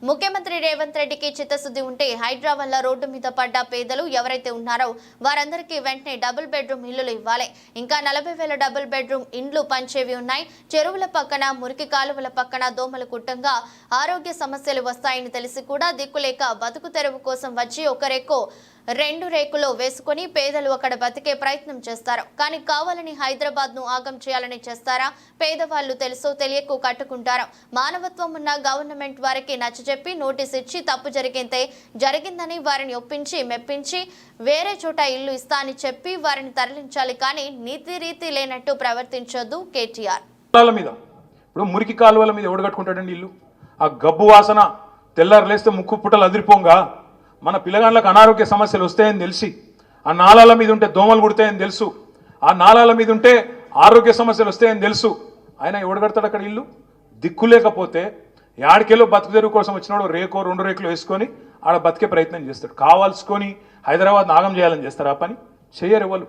ముఖ్యమంత్రి రేవంత్ రెడ్డికి చిత్తశుద్ధి ఉంటే హైడ్రా వల్ల రోడ్డు మీద పడ్డ పేదలు ఎవరైతే ఉన్నారో వారందరికీ వెంటనే డబుల్ బెడ్రూమ్ ఇళ్లు ఇవ్వాలి. ఇంకా 40,000 డబుల్ బెడ్రూమ్ ఇండ్లు పంచేవి ఉన్నాయి. చెరువుల పక్కన, మురికి కాలువల పక్కన దోమలు కుట్టంగా ఆరోగ్య సమస్యలు వస్తాయని తెలిసి కూడా దిక్కులేక బతుకు తెరువు కోసం వచ్చి ఒక రేకో 2 రేకులు వేసుకుని పేదలు అక్కడ బతికే ప్రయత్నం చేస్తారు. కానీ కావాలని హైదరాబాద్ ను ఆగం చేయాలని చేస్తారా? పేదవాళ్ళు తెలుసో తెలియకు కట్టుకుంటారు. మానవత్వం ఉన్న గవర్నమెంట్ వారికి నచ్చజెప్పి నోటీస్ ఇచ్చి తప్పు జరిగిందని వారిని ఒప్పించి మెప్పించి వేరే చోట ఇల్లు ఇస్తా అని చెప్పి వారిని తరలించాలి. కానీ నీతి రీతి లేనట్టు ప్రవర్తించొద్దు కేటీఆర్. ఇప్పుడు మురికి కాలువల మీద ఎవడు కట్టుకుంటాడండి ఇల్లు? ఆ గబ్బు వాసన తెల్లారు లేస్తే ముక్కు పుట్టలు అదిరిపోంగా మన పిల్లగాళ్ళకు అనారోగ్య సమస్యలు వస్తాయని తెలిసి, ఆ నాళాల మీద ఉంటే దోమలు కుడతాయని తెలుసు, ఆ నాళాల మీద ఉంటే ఆరోగ్య సమస్యలు వస్తాయని తెలుసు. ఆయన ఎవడు కడతాడు అక్కడ ఇల్లు? దిక్కు లేకపోతే యాడికెళ్ళో బతుకు తెరువు కోసం వచ్చినాడు రేకో 2 రేకులు వేసుకొని ఆడ బతికే ప్రయత్నం చేస్తాడు. కావాల్సుకొని హైదరాబాద్ నాగం చేయాలని చేస్తారు. ఆ పని చేయరు ఎవరు.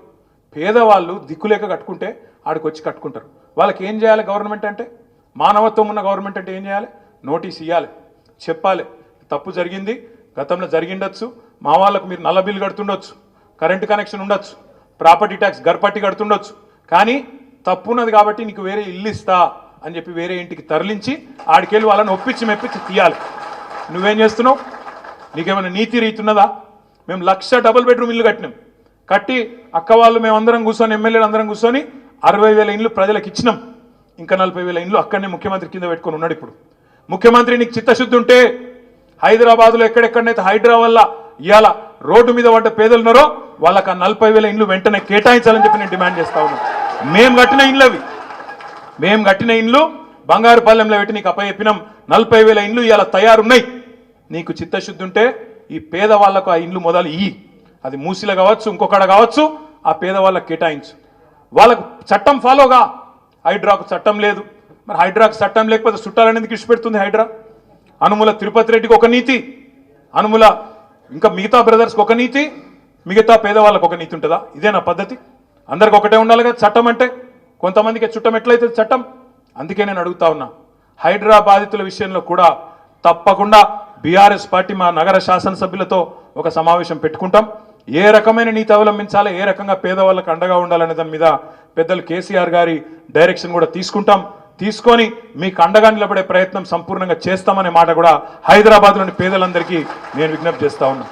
పేదవాళ్ళు దిక్కులేక కట్టుకుంటే ఆడికి వచ్చి కట్టుకుంటారు. వాళ్ళకి ఏం చేయాలి గవర్నమెంట్ అంటే? మానవత్వం ఉన్న గవర్నమెంట్ అంటే ఏం చేయాలి? నోటీస్ ఇవ్వాలి, చెప్పాలి తప్పు జరిగింది, గతంలో జరిగిండొచ్చు, మా వాళ్ళకు మీరు నల్ల బిల్లు కడుతుండొచ్చు, కరెంటు కనెక్షన్ ఉండొచ్చు, ప్రాపర్టీ ట్యాక్స్ గర్పట్టి కడుతుండొచ్చు, కానీ తప్పున్నది కాబట్టి నీకు వేరే ఇల్లు ఇస్తా అని చెప్పి వేరే ఇంటికి తరలించి ఆడికెళ్ళి వాళ్ళని ఒప్పించి మెప్పించి తీయాలి. నువ్వేం చేస్తున్నావు? నీకేమైనా నీతి రీతి ఉన్నదా? మేము 1,00,000 డబుల్ బెడ్రూమ్ ఇల్లు కట్టి అక్క వాళ్ళు మేమందరం కూర్చొని ఎమ్మెల్యేలు అందరం కూర్చొని 60,000 ఇండ్లు ప్రజలకు ఇచ్చినాం. ఇంకా 40,000 ఇండ్లు అక్కడనే ముఖ్యమంత్రి కింద పెట్టుకొని ఉన్నాడు. ఇప్పుడు ముఖ్యమంత్రి నీకు చిత్తశుద్ధి ఉంటే హైదరాబాద్లో ఎక్కడెక్కడైతే హైడ్రా వల్ల ఇవాళ రోడ్డు మీద పడ్డ పేదలు ఉన్నారో వాళ్ళకి ఆ 40,000 ఇండ్లు వెంటనే కేటాయించాలని చెప్పి నేను డిమాండ్ చేస్తా ఉన్నాను. మేము కట్టిన ఇండ్లు బంగారుపాలెంలో పెట్టి నీకు అప్పచెప్పినాం. 40,000 ఇండ్లు ఇవాళ తయారున్నాయి. నీకు చిత్తశుద్ధి ఉంటే ఈ పేదవాళ్లకు ఆ ఇండ్లు మొదలు ఇయ్యి. అది మూసిలో కావచ్చు, ఇంకొకడ కావచ్చు, ఆ పేదవాళ్ళకి కేటాయించు. వాళ్ళకు చట్టం ఫాలోగా. హైడ్రాకు చట్టం లేదు. మరి హైడ్రాకు చట్టం లేకపోతే చుట్టాలనేందుకు ఇష్టపెడుతుంది హైడ్రా? అనుముల తిరుపతి రెడ్డికి ఒక నీతి, అనుముల ఇంకా మిగతా బ్రదర్స్కి ఒక నీతి, మిగతా పేదవాళ్ళకు ఒక నీతి ఉంటుందా? ఇదేనా పద్ధతి? అందరికి ఒకటే ఉండాలి కదా చట్టం అంటే. కొంతమందికి చుట్టం ఎట్లయితే చట్టం. అందుకే నేను అడుగుతా ఉన్నా, హైడ్రా బాధితుల విషయంలో కూడా తప్పకుండా బీఆర్ఎస్ పార్టీ మా నగర శాసనసభ్యులతో ఒక సమావేశం పెట్టుకుంటాం. ఏ రకమైన నీతి అవలంబించాలి, ఏ రకంగా పేదవాళ్ళకు అండగా ఉండాలనే దాని మీద పెద్దలు కేసీఆర్ గారి డైరెక్షన్ కూడా తీసుకొని మీకు అండగా నిలబడే ప్రయత్నం సంపూర్ణంగా చేస్తామనే మాట కూడా హైదరాబాద్లోని పేదలందరికీ నేను విజ్ఞప్తి చేస్తా ఉన్నా.